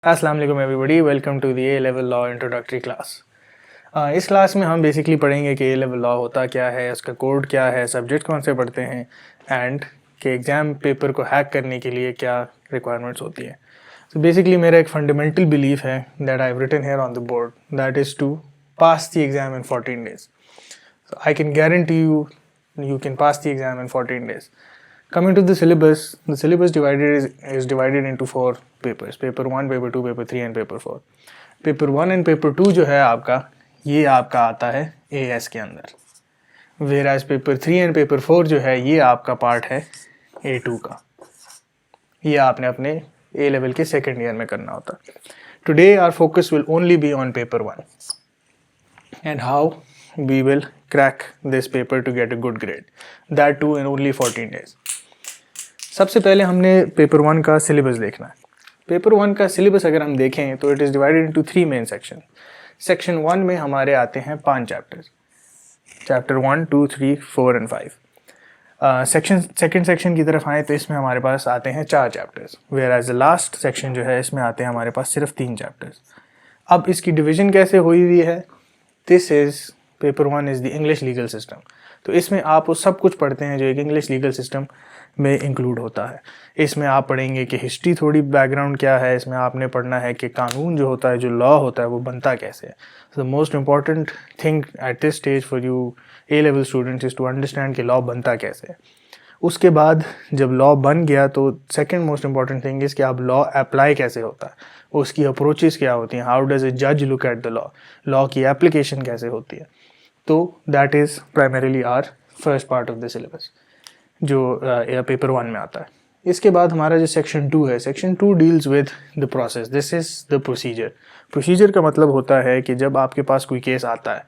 अस्सलाम वालेकुम everybody, welcome to the A level law introductory class. इस क्लास में हम बेसिकली पढ़ेंगे कि ए लेवल लॉ होता क्या है, उसका कोड क्या है, सब्जेक्ट कौन से पढ़ते हैं एंड के एग्ज़ाम पेपर को हैक करने के लिए क्या रिक्वायरमेंट्स होती है। तो बेसिकली मेरा एक फंडामेंटल बिलीफ है that I have written here on the board, that is to pass the exam in 14 days. So I can guarantee you can pass the exam in 14 days. Coming to the syllabus is divided into 4 papers: paper 1, paper 2, paper 3 and paper 4. Paper 1 and paper 2 जो है आपका, ये आपका आता है AS के अंदर, whereas paper 3 and paper 4 जो है ये आपका पार्ट है A2 का। ये आपने अपने A लेवल के सेकेंड ईयर में करना होता। Today our focus will only be on paper 1 and how we will crack this paper to get a good grade, that too in only 14 days. सबसे पहले हमने पेपर 1 का सिलेबस देखना है। पेपर 1 का सिलेबस अगर हम देखें तो it is divided into 3 main section. Section 1 में हमारे आते हैं 5 chapters, chapter 1, 2, 3, 4 and 5। Second section की तरफ आए तो इसमें हमारे पास आते हैं 4 chapters, whereas the last section जो है इसमें आते हैं हमारे पास सिर्फ 3 चैप्टर्स। अब इसकी डिवीज़न कैसे हुई हुई है? This is paper 1 is the English legal system. तो इसमें आप वो सब कुछ पढ़ते हैं जो एक इंग्लिश लीगल सिस्टम में इंक्लूड होता है। इसमें आप पढ़ेंगे कि हिस्ट्री, थोड़ी बैकग्राउंड क्या है, इसमें आपने पढ़ना है कि कानून जो होता है, जो लॉ होता है, वो बनता कैसे है। The most important thing at this stage for you A level students is to understand कि लॉ बनता कैसे है। उसके बाद जब लॉ बन गया तो second most important thing is कि आप लॉ अप्लाई कैसे होता है, उसकी अप्रोचेस क्या होती हैं, हाउ डज ए जज look at the law, law की एप्लीकेशन कैसे होती है। तो that is primarily our first part of the syllabus जो पेपर 1 में आता है। इसके बाद हमारा जो सेक्शन 2 है, section 2 deals with the process. This is the procedure. Procedure का मतलब होता है कि जब आपके पास कोई केस आता है,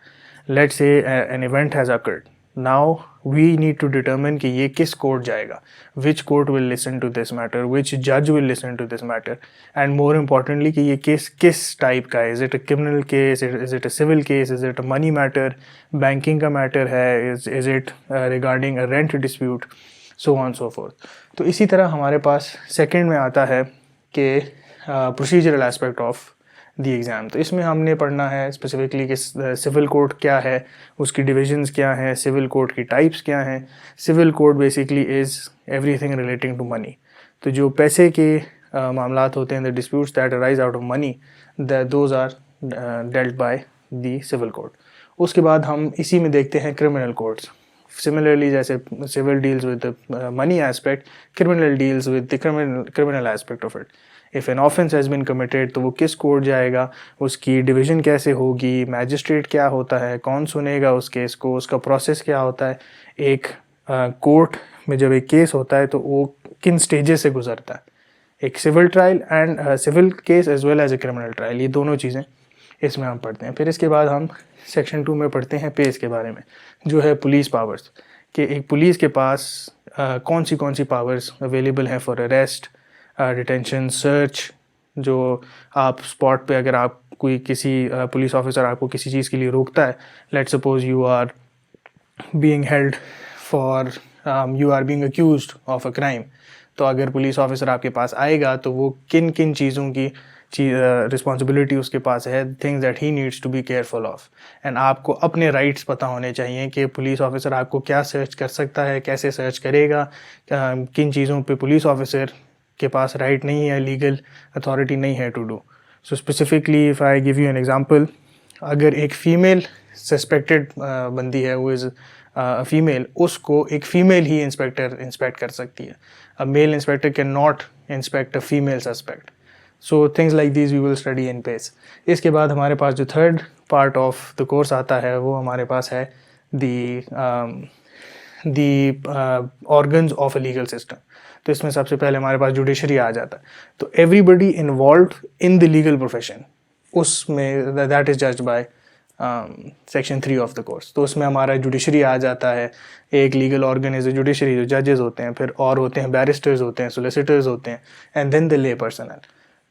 let's say an event has occurred, now we need to determine कि ये किस कोर्ट जाएगा, which court will listen to this matter, which जज will listen to this matter, and more importantly कि ये केस किस टाइप का है। Is it a criminal case, is it a civil case, is it a money matter, banking का matter है, is it regarding a rent dispute, so on so fourth. तो इसी तरह हमारे पास सेकेंड में आता है कि procedural aspect of the exam. तो इसमें हमने पढ़ना है स्पेसिफिकली कि सिविल कोड क्या है, उसकी डिविजन्स क्या हैं, सिविल कोड की टाइप्स क्या हैं। Civil code basically is everything relating to money. तो जो पैसे के मामलात होते हैं, the disputes that arise out of money, those are dealt by the civil code. उसके बाद हम इसी में देखते हैं क्रिमिनल कोड्स। सिमिलरली जैसे civil deals with the money aspect, criminal deals with the criminal aspect of it. If an offence has been committed तो वो किस कोर्ट जाएगा, उसकी डिवीज़न कैसे होगी, मैजिस्ट्रेट क्या होता है, कौन सुनेगा उस केस को, उसका प्रोसेस क्या होता है। एक कोर्ट में जब एक केस होता है तो वो किन स्टेजेस से गुजरता है, एक civil trial and civil case as well as a criminal trial, ये दोनों चीज़ें इसमें हम पढ़ते हैं। फिर इसके बाद हम सेक्शन 2 में पढ़ते हैं पेस के बारे में, जो है पुलिस पावर्स, कि एक पुलिस के पास कौन सी पावर्स अवेलेबल हैं फॉर अरेस्ट, डिटेंशन, सर्च। जो आप स्पॉट पे अगर आप कोई किसी पुलिस ऑफिसर आपको किसी चीज़ के लिए रोकता है, let's suppose you are being held for, you are being accused of a crime, तो अगर पुलिस ऑफिसर आपके पास आएगा तो वो किन किन चीज़ों की रिस्पॉन्सिबिलिटी उसके पास है, things that he needs to be careful of. And आपको अपने राइट्स पता होने चाहिए कि पुलिस ऑफिसर आपको क्या सर्च कर सकता है, कैसे सर्च करेगा, किन चीज़ों पे पुलिस ऑफिसर के पास राइट नहीं है, लीगल अथॉरिटी नहीं है to do. So specifically if I give you an example, अगर एक फ़ीमेल सस्पेक्टेड बंदी है, वो इज़ फीमेल, उसको एक फ़ीमेल ही इंस्पेक्ट कर सकती है। A male inspector can not inspect a female suspect. So things like these we will study in pace. इसके बाद हमारे पास जो third part of the course आता है वो हमारे पास है the organs of a legal system. तो इसमें सबसे पहले हमारे पास जुडिशरी आ जाता है। तो everybody involve in the legal profession, उसमें that is judged by section 3 of the course. तो उसमें हमारा जुडिशरी आ जाता है। एक लीगल ऑर्गन इज जुडिशरी, जो जजेस होते हैं, फिर और होते हैं बैरिस्टर्स होते हैं, सोलिसिटर्स होते हैं, एंड देन द ले पर्सनल।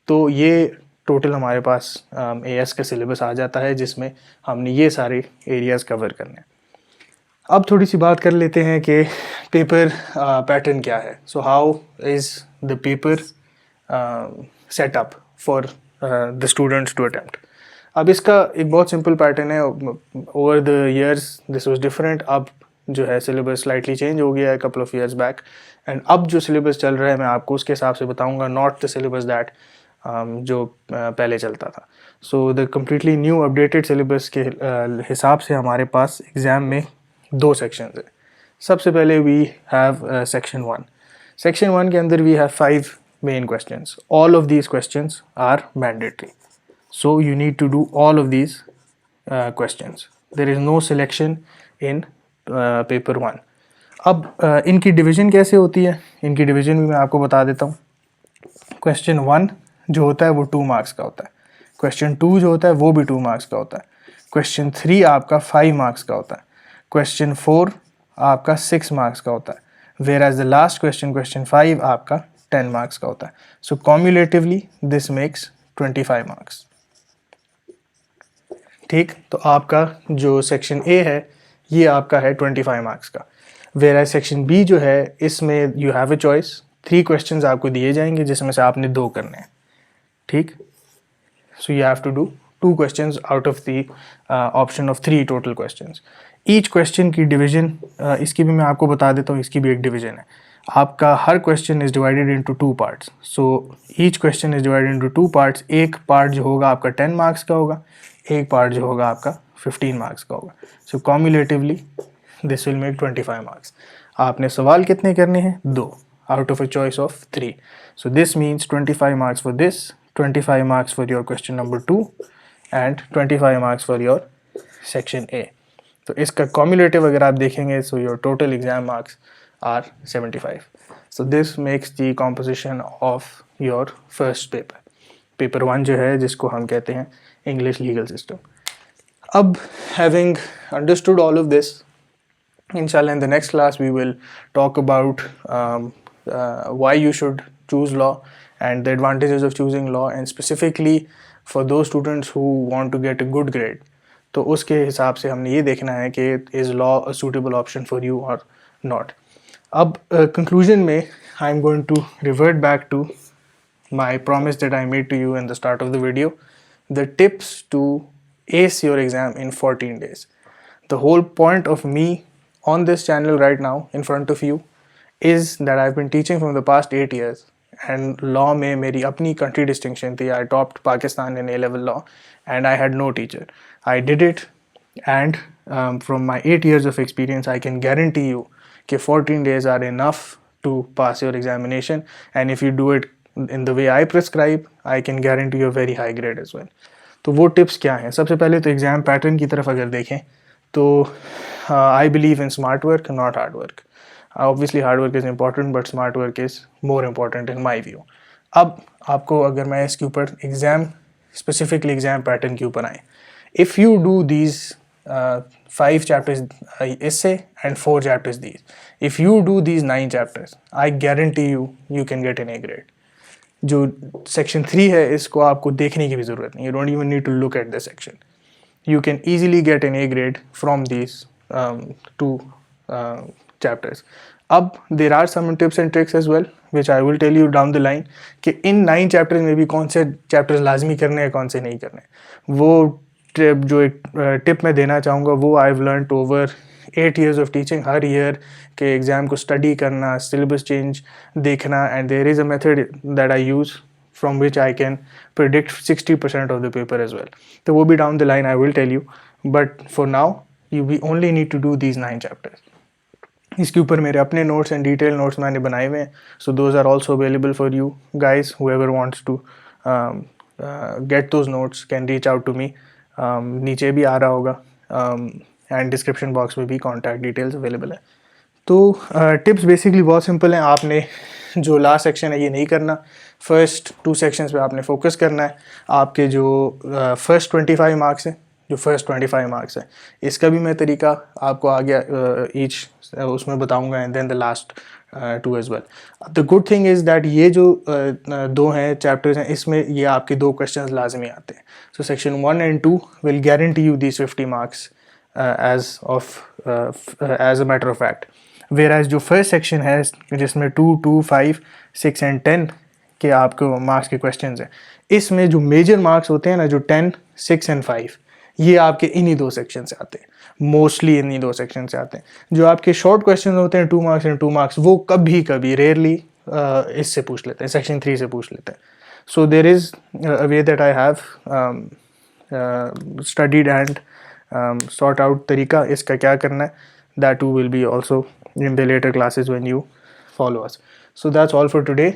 तो ये टोटल हमारे पास एएस का सिलेबस आ जाता है जिसमें हमने ये सारे एरियाज़ कवर करने हैं। अब थोड़ी सी बात कर लेते हैं कि पेपर पैटर्न क्या है। So how is the paper setup for the students to attempt. अब इसका एक बहुत सिंपल पैटर्न है, over the years this was different, अब जो है सिलेबस स्लाइटली चेंज हो गया है couple of years back, and अब जो सिलेबस चल रहा है मैं आपको उसके हिसाब से बताऊंगा, नॉट द सिलेबस दैट जो पहले चलता था। So the completely new updated syllabus के हिसाब से हमारे पास एग्ज़ाम में 2 सेक्शन है। सबसे पहले वी हैव सेक्शन 1। सेक्शन 1 के अंदर we have 5 main questions, all of these questions are mandatory, so you need to do all of these questions. There is no selection in paper 1। अब इनकी division कैसे होती है, इनकी डिवीज़न भी मैं आपको बता देता हूँ। क्वेश्चन 1 जो होता है वो 2 मार्क्स का होता है, क्वेश्चन 2 जो होता है वो भी 2 मार्क्स का होता है, क्वेश्चन 3 आपका 5 मार्क्स का होता है, क्वेश्चन 4 आपका 6 मार्क्स का होता है, whereas the last question 5 आपका 10 मार्क्स का होता है। So cumulatively this makes 25 marks. ठीक, तो आपका जो सेक्शन ए है ये आपका है 25 मार्क्स का, वेयर एज सेक्शन बी जो है इसमें you have a choice, 3 questions आपको दिए जाएंगे जिसमें से आपने 2 करने हैं। ठीक, so you have to do 2 questions out of the option of 3 total questions. Each question की डिवीजन इसकी भी मैं आपको बता देता हूँ, इसकी भी एक डिवीजन है। आपका हर question is divided into 2 parts, so each question is divided into 2 parts. एक पार्ट जो होगा आपका 10 मार्क्स का होगा, एक पार्ट जो होगा आपका 15 मार्क्स का होगा। So cumulatively this will make 25 marks. आपने सवाल कितने करने हैं? 2 out of a choice of 3। So this means 25 marks for this, 25 marks for your question number 2 and 25 marks for your section A. तो इसका कॉम्युलेटिव अगर आप देखेंगे so your total exam marks are 75। So this makes the composition of your first paper, paper 1 जो है जिसको हम कहते हैं English legal system. अब having understood all of this, inshallah in the next class we will talk about why you should choose law and the advantages of choosing law, and specifically for those students who want to get a good grade. तो उसके हिसाब से हमने ये देखना है कि is law a suitable option for you or not. अब conclusion में I am going to revert back to my promise that I made to you in the start of the video, the tips to ace your exam in 14 days. The whole point of me on this channel right now in front of you is that I've been teaching from the past 8 years, and law में मेरी अपनी country distinction थी. I topped Pakistan in A-level law and I had no teacher. I did it, and from my 8 years of experience I can guarantee you कि 14 days are enough to pass your examination, and if you do it in the way I prescribe, I can guarantee you a very high grade as well. तो वो tips क्या हैं? सबसे पहले तो exam pattern की तरफ अगर देखें तो I believe in smart work, not hard work. Obviously hard work is important, but smart work is more important in my view. अब आपको अगर मैं इसके ऊपर एग्ज़ाम स्पेसिफिकली एग्ज़ाम पैटर्न के ऊपर आए, if you do these 5 chapters essay and 4 chapters these, if you do these 9 chapters, I guarantee you can get an A grade. जो सेक्शन 3 है इसको आपको देखने की भी ज़रूरत नहीं, you don't even need to look at the section, you can easily get an A grade from these 2 chapters. अब there are some tips and tricks as well which I will tell you down the line कि इन 9 chapters में भी कौन से chapters लाजमी करने हैं, कौन से नहीं करने। वो जो एक टिप मैं देना चाहूँगा वो I have learned over 8 years of teaching, हर ईयर के एग्ज़ाम को स्टडी करना, सिलेबस चेंज देखना, and there is a method that I use from which I can predict 60% of the paper as well. तो वो भी down the line I will tell you, but for now you we only need to do these 9 chapters. इसके ऊपर मेरे अपने notes and detail notes मैंने बनाए हुए हैं, so those are also available for you guys, whoever wants to get those notes can reach out to me. नीचे भी आ रहा होगा एंड डिस्क्रिप्शन बॉक्स में भी कॉन्टैक्ट डिटेल्स अवेलेबल है। तो टिप्स बेसिकली बहुत सिंपल हैं। आपने जो लास्ट सेक्शन है ये नहीं करना, फर्स्ट 2 सेक्शंस पे आपने फोकस करना है। आपके जो फर्स्ट 25 मार्क्स हैं, जो फर्स्ट 25 मार्क्स है, इसका भी मैं तरीका आपको आगे ईच उसमें बताऊंगा, and then the last 2 as well. The good thing is that ये जो 2 हैं चैप्टर्स हैं इसमें ये आपके 2 क्वेश्चंस लाजमी आते हैं। So section 1 and 2 will guarantee you these 50 marks as a matter of fact, whereas जो फर्स्ट सेक्शन है जिसमें 2, 2, 5, 6 and 10 के आपको मार्क्स के क्वेश्चंस हैं, इसमें जो मेजर मार्क्स होते हैं ना, जो 10, 6 एंड 5, ये आपके इन्हीं 2 सेक्शन से आते हैं, मोस्टली इन्हीं 2 सेक्शन से आते हैं। जो आपके शॉर्ट क्वेश्चन होते हैं 2 मार्क्स एंड 2 मार्क्स, वो कभी कभी रेयरली इससे पूछ लेते हैं, सेक्शन 3 से पूछ लेते हैं। So there is a way that I have studied and sort out तरीका इसका क्या करना है, that too will be also in the later classes when you follow us. So that's all for today.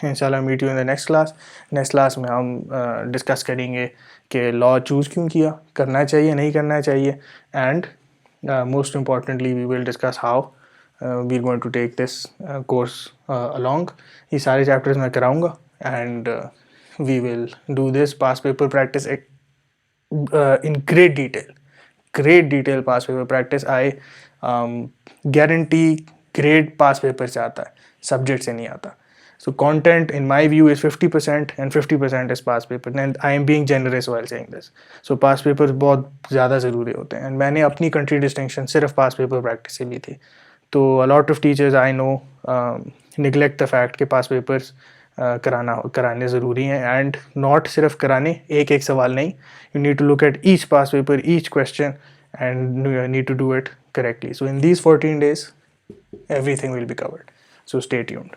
इंशाल्लाह meet you in the next class. Next class में हम discuss करेंगे कि लॉ चूज़ क्यों किया, करना चाहिए नहीं करना चाहिए, and most importantly we will discuss how we are going to take this course along. ये सारे चैप्टर्स मैं कराऊंगा and we will do this past paper practice in great detail pass paper practice. I guarantee great pass paper से आता है, subject से नहीं आता. So content in my view is 50% and 50% is pass paper, and I am being generous while saying this. So pass papers बहुत ज़्यादा ज़रूरी होते हैं, and मैंने अपनी country distinction सिर्फ pass paper practice से ली थी. तो a lot of teachers I know neglect the fact कि pass papers कराने ज़रूरी हैं, एंड नॉट सिर्फ कराने, एक एक सवाल नहीं, you need to look at each past paper, each question, and you need to do it correctly. So in these 14 days everything will be covered. So stay tuned.